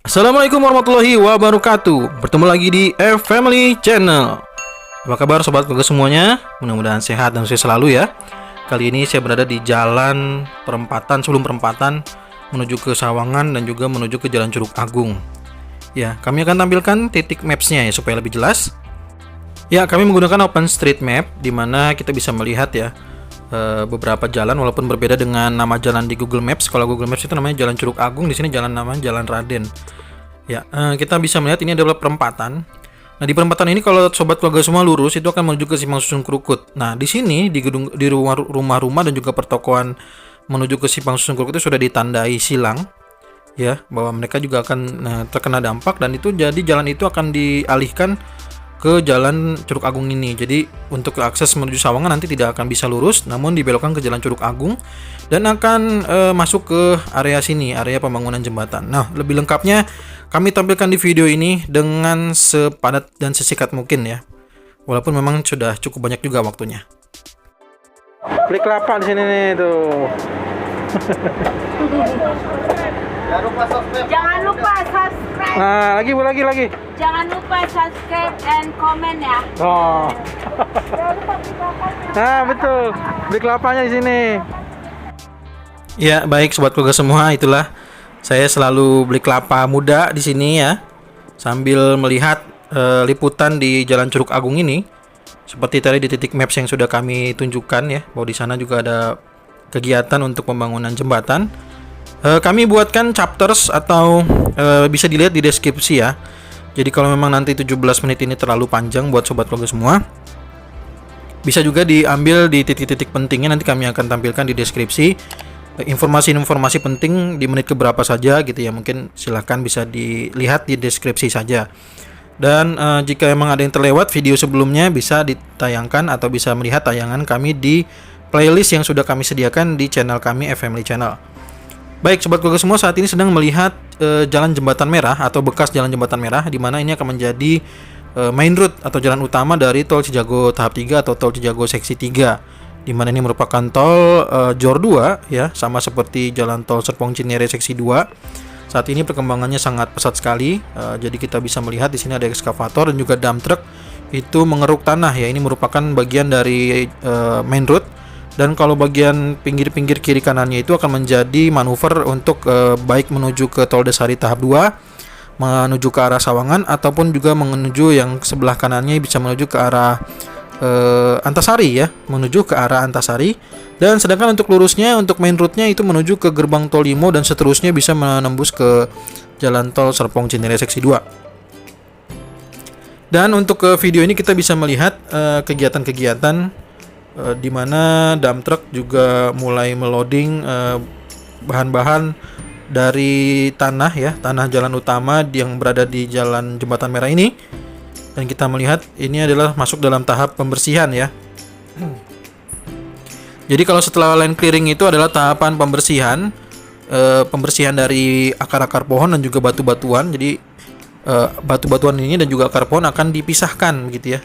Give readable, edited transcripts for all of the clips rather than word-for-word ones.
Assalamualaikum warahmatullahi wabarakatuh. Bertemu lagi di Family Channel. Apa kabar sobat keluarga semuanya? Mudah-mudahan sehat dan sukses selalu ya. Kali ini saya berada di jalan perempatan, sebelum perempatan menuju ke Sawangan dan juga menuju ke Jalan Curug Agung. Ya, kami akan tampilkan titik maps-nya ya supaya lebih jelas. Ya, kami menggunakan OpenStreetMap di mana kita bisa melihat ya beberapa jalan walaupun berbeda dengan nama jalan di Google Maps. Kalau Google Maps itu namanya Jalan Curug Agung, di sini namanya Jalan Raden. Ya, kita bisa melihat ini adalah perempatan. Nah, di perempatan ini kalau sobat keluarga semua lurus itu akan menuju ke Simpang Susun Krukut. Nah, di sini di gedung, di rumah-rumah dan juga pertokoan menuju ke Simpang Susun Krukut itu sudah ditandai silang ya, bahwa mereka juga akan terkena dampak, dan itu jadi jalan itu akan dialihkan ke Jalan Curug Agung ini. Jadi untuk akses menuju Sawangan nanti tidak akan bisa lurus, namun dibelokkan ke Jalan Curug Agung dan akan masuk ke area sini, area pembangunan jembatan. Nah, lebih lengkapnya kami tampilkan di video ini dengan sepadat dan sesingkat mungkin ya. Walaupun memang sudah cukup banyak juga waktunya. Beli kelapa di sini nih tuh. Jangan lupa subscribe. Nah, lagi. Jangan lupa subscribe and comment ya. Oh. Nah, betul. Beli kelapanya di sini. Ya, baik sobat keluarga semua, itulah saya selalu beli kelapa muda di sini ya. Sambil melihat liputan di Jalan Curug Agung ini. Seperti tadi di titik maps yang sudah kami tunjukkan ya, bahwa di sana juga ada kegiatan untuk pembangunan jembatan. Kami buatkan chapters atau bisa dilihat di deskripsi ya. Jadi kalau memang nanti 17 menit ini terlalu panjang buat sobat keluarga semua, bisa juga diambil di titik-titik pentingnya, nanti kami akan tampilkan di deskripsi informasi-informasi penting di menit keberapa saja gitu ya. Mungkin silahkan bisa dilihat di deskripsi saja. Dan jika memang ada yang terlewat video sebelumnya, bisa ditayangkan atau bisa melihat tayangan kami di playlist yang sudah kami sediakan di channel kami Family Channel. Baik sobat keluarga semua, saat ini sedang melihat jalan jembatan merah atau bekas jalan jembatan merah, di mana ini akan menjadi main route atau jalan utama dari tol Cijago tahap 3 atau tol Cijago seksi 3, di mana ini merupakan tol Jor 2 ya, sama seperti jalan tol Serpong Cinere seksi 2. Saat ini perkembangannya sangat pesat sekali. Jadi kita bisa melihat di sini ada ekskavator dan juga dump truck itu mengeruk tanah ya. Ini merupakan bagian dari main route. Dan kalau bagian pinggir-pinggir kiri kanannya itu akan menjadi manuver untuk baik menuju ke tol Desari tahap 2, menuju ke arah Sawangan, ataupun juga menuju yang sebelah kanannya bisa menuju ke arah Antasari ya, menuju ke arah Antasari. Dan sedangkan untuk lurusnya, untuk main route-nya itu menuju ke gerbang tol Limo dan seterusnya bisa menembus ke jalan tol Serpong Cinere seksi 2. Dan untuk video ini kita bisa melihat kegiatan-kegiatan di mana dump truck juga mulai meloading bahan-bahan dari tanah ya, tanah jalan utama yang berada di jalan jembatan merah ini. Dan kita melihat ini adalah masuk dalam tahap pembersihan ya. Jadi kalau setelah land clearing itu adalah tahapan pembersihan, pembersihan dari akar-akar pohon dan juga batu-batuan. Jadi batu-batuan ini dan juga akar pohon akan dipisahkan begitu ya,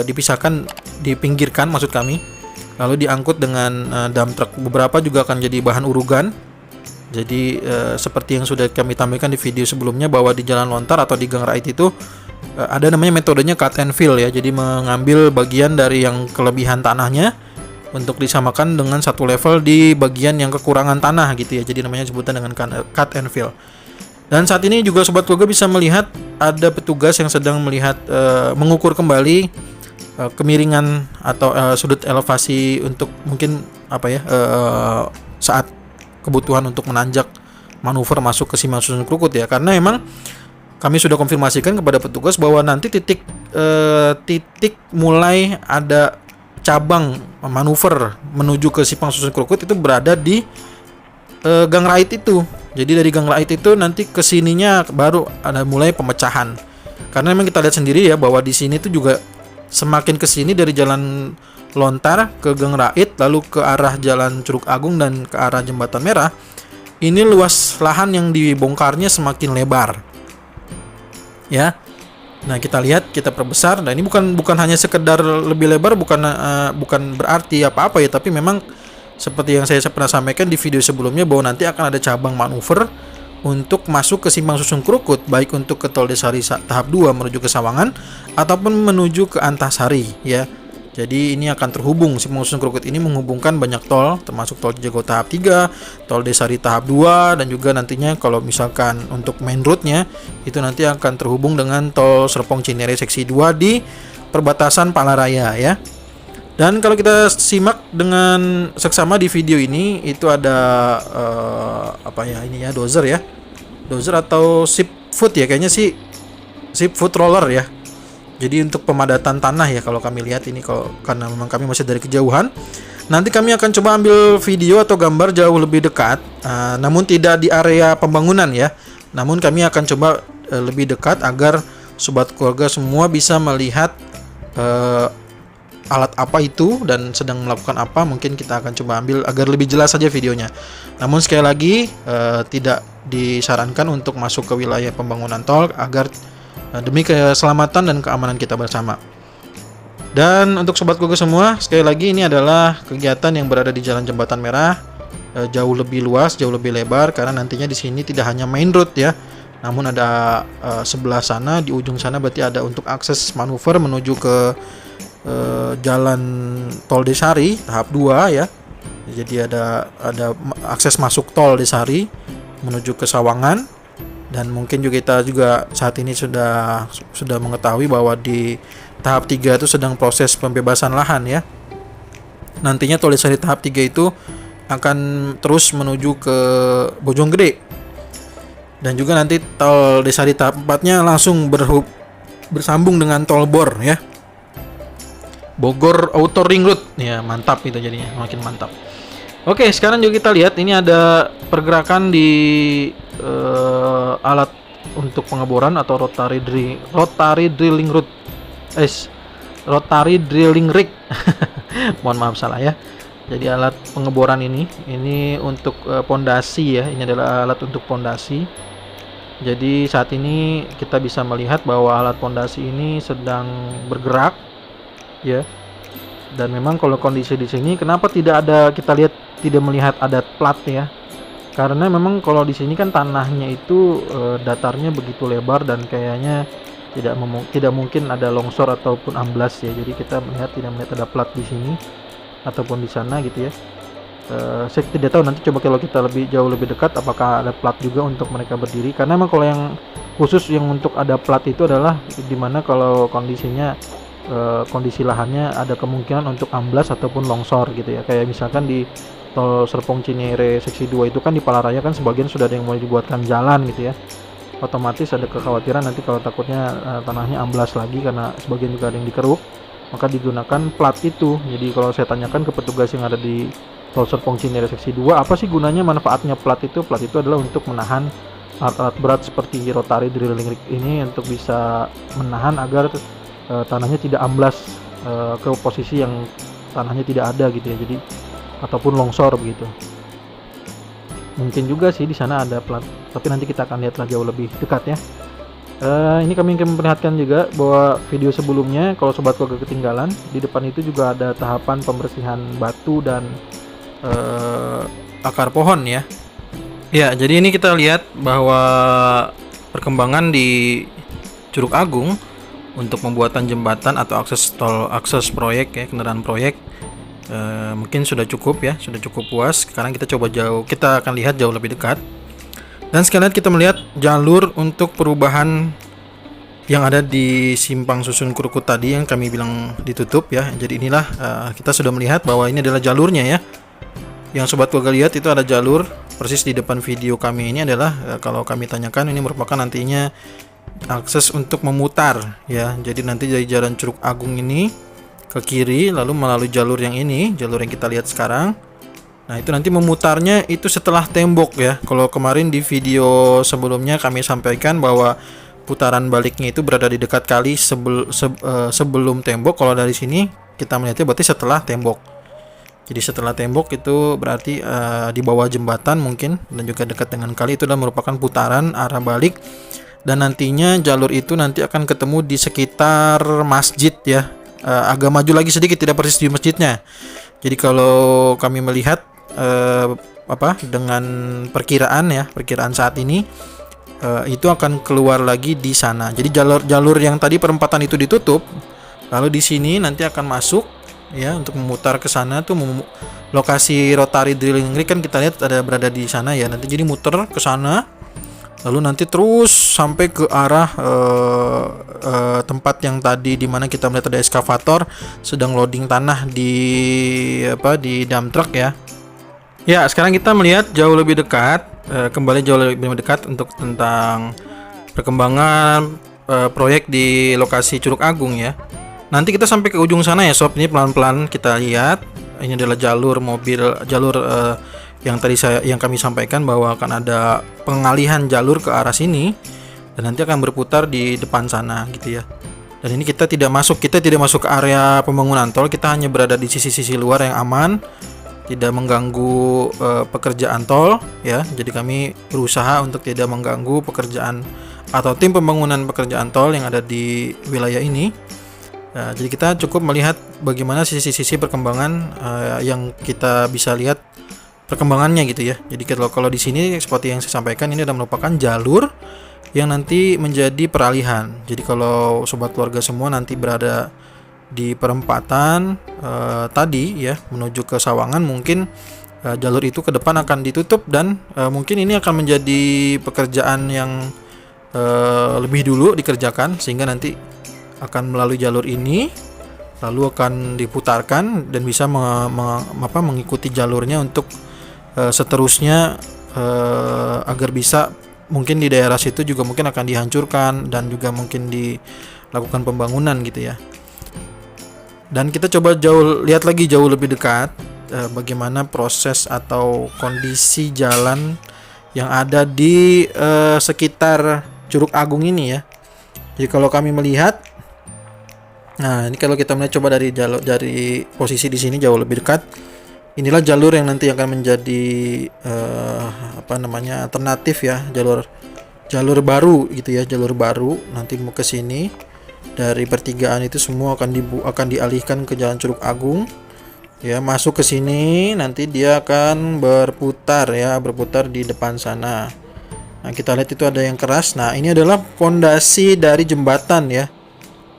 dipisahkan, dipinggirkan maksud kami, lalu diangkut dengan dump truck. Beberapa juga akan jadi bahan urugan. Jadi seperti yang sudah kami tampilkan di video sebelumnya, bahwa di jalan lontar atau di gang raid itu ada namanya metodenya cut and fill ya. Jadi mengambil bagian dari yang kelebihan tanahnya untuk disamakan dengan satu level di bagian yang kekurangan tanah gitu ya. Jadi namanya sebutan dengan cut and fill. Dan saat ini juga sobat keluarga bisa melihat ada petugas yang sedang melihat mengukur kembali kemiringan atau sudut elevasi untuk mungkin saat kebutuhan untuk menanjak manuver masuk ke Simpang Susun Krukut ya. Karena memang kami sudah konfirmasikan kepada petugas bahwa nanti titik mulai ada cabang manuver menuju ke Simpang Susun Krukut itu berada di gang raid itu. Jadi dari gang raid itu nanti kesininya baru ada mulai pemecahan. Karena memang kita lihat sendiri ya, bahwa di sini tuh juga semakin kesini dari jalan lontar ke gang raid, lalu ke arah jalan Curug Agung dan ke arah jembatan merah, ini luas lahan yang dibongkarnya semakin lebar ya. Nah, kita lihat, kita perbesar. Nah, ini bukan hanya sekedar lebih lebar, bukan berarti apa-apa ya, tapi memang seperti yang saya pernah sampaikan di video sebelumnya bahwa nanti akan ada cabang manuver untuk masuk ke Simpang Susun Krukut, baik untuk ke Tol Desari tahap 2 menuju ke Sawangan ataupun menuju ke Antasari ya. Jadi ini akan terhubung, Simpang Susun Krukut ini menghubungkan banyak tol, termasuk Tol Cijago tahap 3, Tol Desari tahap 2, dan juga nantinya kalau misalkan untuk main road-nya itu nanti akan terhubung dengan Tol Serpong Cinere seksi 2 di perbatasan Palaraya ya. Dan kalau kita simak dengan seksama di video ini, itu ada dozer ya, dozer atau ship foot ya, kayaknya sih ship foot roller ya. Jadi untuk pemadatan tanah ya kalau kami lihat ini, karena memang kami masih dari kejauhan. Nanti kami akan coba ambil video atau gambar jauh lebih dekat, namun tidak di area pembangunan ya. Namun kami akan coba lebih dekat agar sobat keluarga semua bisa melihat alat apa itu dan sedang melakukan apa. Mungkin kita akan coba ambil agar lebih jelas saja videonya. Namun sekali lagi tidak disarankan untuk masuk ke wilayah pembangunan tol agar demi keselamatan dan keamanan kita bersama. Dan untuk sobat keluarga semua, sekali lagi ini adalah kegiatan yang berada di Jalan Jembatan Merah, jauh lebih luas, jauh lebih lebar, karena nantinya di sini tidak hanya main road ya, namun ada sebelah sana, di ujung sana berarti ada untuk akses manuver menuju ke Jalan Tol Desari tahap 2 ya. Jadi ada akses masuk Tol Desari menuju ke Sawangan. Dan mungkin juga kita saat ini sudah mengetahui bahwa di tahap 3 itu sedang proses pembebasan lahan ya. Nantinya Tol Desari tahap 3 itu akan terus menuju ke Bojonggede. Dan juga nanti Tol Desari tahap 4-nya langsung bersambung dengan Tol Bor ya. Bogor Outer Ring Road ya, mantap itu jadinya, makin mantap. Oke, sekarang juga kita lihat ini ada pergerakan di alat untuk pengeboran atau rotary drilling rig. Mohon maaf salah ya. Jadi alat pengeboran ini untuk pondasi ya. Ini adalah alat untuk pondasi. Jadi saat ini kita bisa melihat bahwa alat pondasi ini sedang bergerak ya. Dan memang kalau kondisi di sini kenapa tidak melihat ada plat ya? Karena memang kalau di sini kan tanahnya itu datarnya begitu lebar dan kayaknya tidak mungkin ada longsor ataupun amblas ya. Jadi kita tidak melihat ada plat di sini ataupun di sana gitu ya. Saya tidak tahu, nanti coba kalau kita jauh lebih dekat apakah ada plat juga untuk mereka berdiri. Karena memang kalau yang khusus yang untuk ada plat itu adalah dimana kalau kondisinya kondisi lahannya ada kemungkinan untuk amblas ataupun longsor gitu ya. Kayak misalkan di Tol Serpong Cinere seksi 2 itu kan di Palaraya kan sebagian sudah ada yang mulai dibuatkan jalan gitu ya. Otomatis ada kekhawatiran nanti kalau takutnya tanahnya amblas lagi karena sebagian juga ada yang dikeruk, maka digunakan plat itu. Jadi kalau saya tanyakan ke petugas yang ada di Tol Serpong Cinere seksi 2, apa sih gunanya, manfaatnya plat itu? Plat itu adalah untuk menahan alat-alat berat seperti rotary drilling rig ini untuk bisa menahan agar tanahnya tidak amblas ke posisi yang tanahnya tidak ada gitu ya. Jadi ataupun longsor begitu. Mungkin juga sih di sana ada plat, tapi nanti kita akan lihat jauh lebih dekat ya. Ini kami memperlihatkan juga bahwa video sebelumnya kalau sobat keluarga ketinggalan, di depan itu juga ada tahapan pembersihan batu dan akar pohon ya. Ya, jadi ini kita lihat bahwa perkembangan di Curug Agung untuk pembuatan jembatan atau akses proyek ya, kendaraan proyek mungkin sudah cukup ya, sudah cukup puas. Sekarang kita akan lihat jauh lebih dekat. Dan sekalian kita melihat jalur untuk perubahan yang ada di Simpang Susun Krukut tadi yang kami bilang ditutup ya. Jadi inilah kita sudah melihat bahwa ini adalah jalurnya ya. Yang sobat keluarga lihat itu ada jalur persis di depan video kami ini adalah kalau kami tanyakan ini merupakan nantinya akses untuk memutar ya. Jadi nanti dari Jalan Curug Agung ini ke kiri lalu melalui jalur yang kita lihat sekarang. Nah, itu nanti memutarnya itu setelah tembok ya. Kalau kemarin di video sebelumnya kami sampaikan bahwa putaran baliknya itu berada di dekat kali sebelum tembok. Kalau dari sini kita melihatnya berarti setelah tembok. Jadi setelah tembok itu berarti di bawah jembatan mungkin dan juga dekat dengan kali, itu adalah merupakan putaran arah balik. Dan nantinya jalur itu nanti akan ketemu di sekitar masjid ya. Agak maju lagi sedikit, tidak persis di masjidnya. Jadi kalau kami melihat dengan perkiraan saat ini itu akan keluar lagi di sana. Jadi jalur yang tadi perempatan itu ditutup, lalu di sini nanti akan masuk ya untuk memutar ke sana tuh lokasi rotary drilling rig kan kita lihat ada berada di sana ya. Nanti jadi muter ke sana, lalu nanti terus sampai ke arah tempat yang tadi di mana kita melihat ada eskavator sedang loading tanah di dump truck ya. Ya, sekarang kita melihat jauh lebih dekat, kembali jauh lebih dekat untuk tentang perkembangan proyek di lokasi Curug Agung ya. Nanti kita sampai ke ujung sana ya sob. Ini pelan-pelan kita lihat. Ini adalah jalur yang kami sampaikan bahwa akan ada pengalihan jalur ke arah sini dan nanti akan berputar di depan sana gitu ya. Dan ini kita tidak masuk ke area pembangunan tol, kita hanya berada di sisi-sisi luar yang aman, tidak mengganggu pekerjaan tol ya. Jadi kami berusaha untuk tidak mengganggu pekerjaan atau tim pembangunan pekerjaan tol yang ada di wilayah ini. Jadi kita cukup melihat bagaimana sisi-sisi perkembangan yang kita bisa lihat perkembangannya gitu ya. Jadi kalau di sini seperti yang saya sampaikan, ini adalah merupakan jalur yang nanti menjadi peralihan. Jadi kalau sobat keluarga semua nanti berada di perempatan tadi ya menuju ke Sawangan, mungkin jalur itu ke depan akan ditutup dan mungkin ini akan menjadi pekerjaan yang lebih dulu dikerjakan sehingga nanti akan melalui jalur ini lalu akan diputarkan dan bisa mengikuti jalurnya untuk seterusnya agar bisa mungkin di daerah situ juga mungkin akan dihancurkan dan juga mungkin dilakukan pembangunan gitu ya. Dan kita coba lihat lagi jauh lebih dekat bagaimana proses atau kondisi jalan yang ada di sekitar Curug Agung ini ya. Jadi kalau kami melihat, nah ini kalau kita melihat coba dari posisi di sini jauh lebih dekat, inilah jalur yang nanti akan menjadi alternatif ya, jalur baru gitu ya, jalur baru nanti mau ke sini dari pertigaan itu semua akan dialihkan ke Jalan Curug Agung ya, masuk ke sini nanti dia akan berputar di depan sana. Nah kita lihat itu ada yang keras. Nah ini adalah pondasi dari jembatan ya,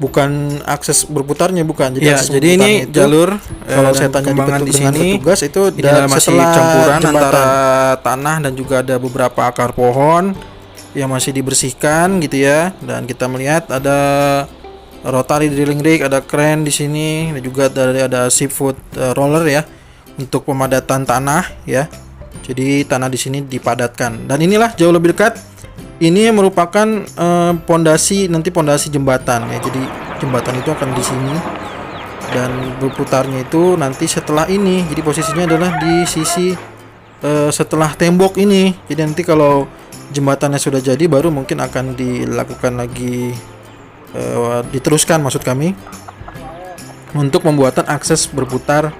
bukan akses berputarnya, bukan. Jadi, ya, jadi ini itu, jalur kalau saya tanya di dengan sini petugas itu masih campuran antara tanah dan juga ada beberapa akar pohon yang masih dibersihkan gitu ya. Dan kita melihat ada rotary drilling rig, ada kren di sini, dan juga ada seafood roller ya untuk pemadatan tanah ya. Jadi tanah di sini dipadatkan. Dan inilah jauh lebih dekat. Ini merupakan pondasi jembatan ya. Jadi jembatan itu akan di sini dan berputarnya itu nanti setelah ini. Jadi posisinya adalah di sisi setelah tembok ini. Jadi nanti kalau jembatannya sudah jadi baru mungkin akan dilakukan lagi diteruskan maksud kami untuk pembuatan akses berputar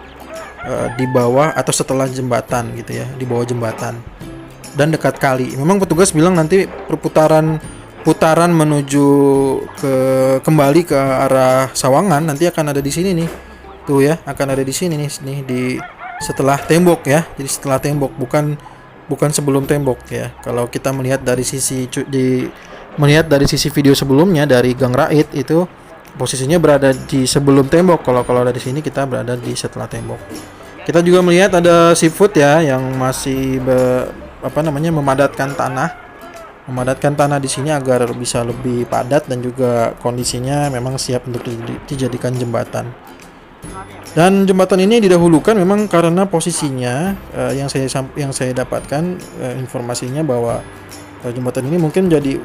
di bawah atau setelah jembatan gitu ya, di bawah jembatan dan dekat kali. Memang petugas bilang nanti putaran menuju kembali ke arah Sawangan nanti akan ada di sini nih. Tuh ya, akan ada di sini nih di setelah tembok ya. Jadi setelah tembok, bukan sebelum tembok ya. Kalau kita melihat dari sisi video sebelumnya dari Gang Raid itu posisinya berada di sebelum tembok. Kalau ada di sini kita berada di setelah tembok. Kita juga melihat ada seafood ya yang masih memadatkan tanah di sini agar bisa lebih padat dan juga kondisinya memang siap untuk dijadikan jembatan. Dan jembatan ini didahulukan memang karena posisinya yang saya dapatkan informasinya bahwa jembatan ini mungkin jadi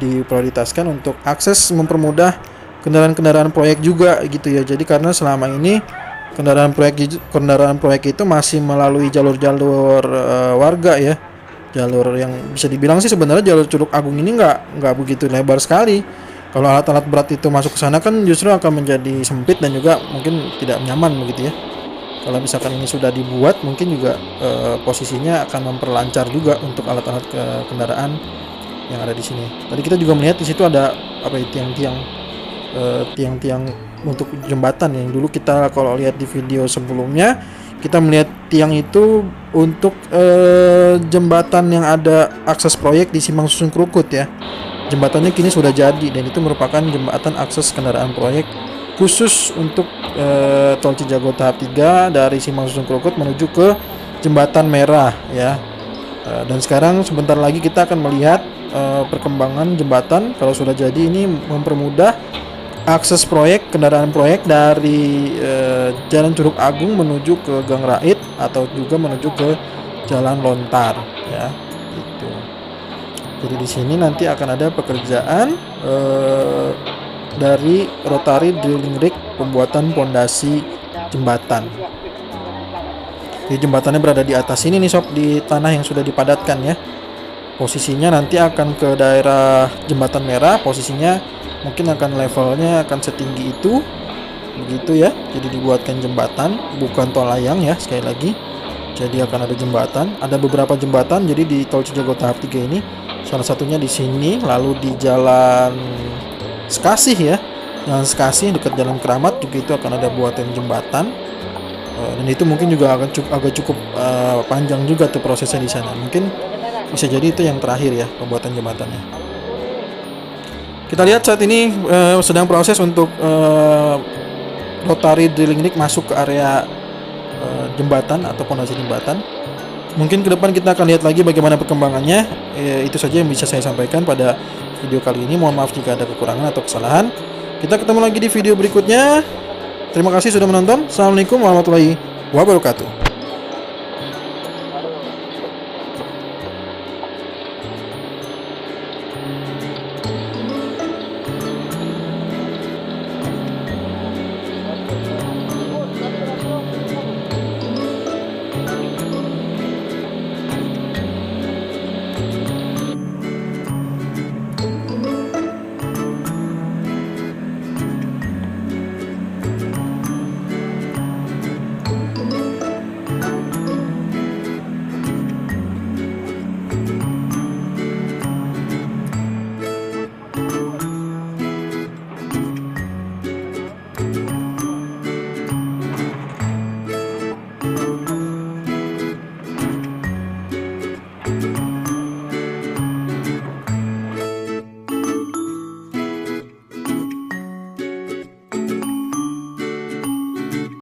diprioritaskan untuk akses mempermudah kendaraan proyek juga gitu ya. Jadi karena selama ini kendaraan proyek itu masih melalui jalur warga ya. Jalur yang bisa dibilang sih sebenarnya jalur Curug Agung ini nggak begitu lebar sekali. Kalau alat-alat berat itu masuk ke sana kan justru akan menjadi sempit dan juga mungkin tidak nyaman begitu ya. Kalau misalkan ini sudah dibuat, mungkin juga posisinya akan memperlancar juga untuk alat-alat kendaraan yang ada di sini. Tadi kita juga melihat di situ ada tiang-tiang untuk jembatan. Yang dulu kita kalau lihat di video sebelumnya, kita melihat tiang itu untuk jembatan yang ada akses proyek di Simpang Susun Krukut ya. Jembatannya kini sudah jadi dan itu merupakan jembatan akses kendaraan proyek khusus untuk tol Cijago tahap 3 dari Simpang Susun Krukut menuju ke Jembatan Merah ya. Dan sekarang sebentar lagi kita akan melihat perkembangan jembatan. Kalau sudah jadi, ini mempermudah akses proyek, kendaraan proyek dari Jalan Curug Agung menuju ke Gang Rait atau juga menuju ke Jalan Lontar ya. Gitu. Jadi di sini nanti akan ada pekerjaan dari Rotary Drilling Rig pembuatan pondasi jembatan. Jadi jembatannya berada di atas ini nih sob, di tanah yang sudah dipadatkan ya. Posisinya nanti akan ke daerah Jembatan Merah, posisinya mungkin akan levelnya akan setinggi itu, begitu ya. Jadi dibuatkan jembatan, bukan tol layang ya, sekali lagi. Jadi akan ada jembatan, ada beberapa jembatan. Jadi di tol Cijago tahap 3 ini, salah satunya di sini, lalu di Jalan Sekasih ya, Jalan Sekasih dekat Jalan Keramat juga itu akan ada buatan jembatan. Dan itu mungkin juga akan agak cukup panjang juga tuh prosesnya di sana. Mungkin bisa jadi itu yang terakhir ya, pembuatan jembatannya. Kita lihat saat ini sedang proses untuk Rotary Drilling Rig masuk ke area jembatan atau pondasi jembatan. Mungkin ke depan kita akan lihat lagi bagaimana perkembangannya. Itu saja yang bisa saya sampaikan pada video kali ini. Mohon maaf jika ada kekurangan atau kesalahan. Kita ketemu lagi di video berikutnya. Terima kasih sudah menonton. Assalamualaikum warahmatullahi wabarakatuh.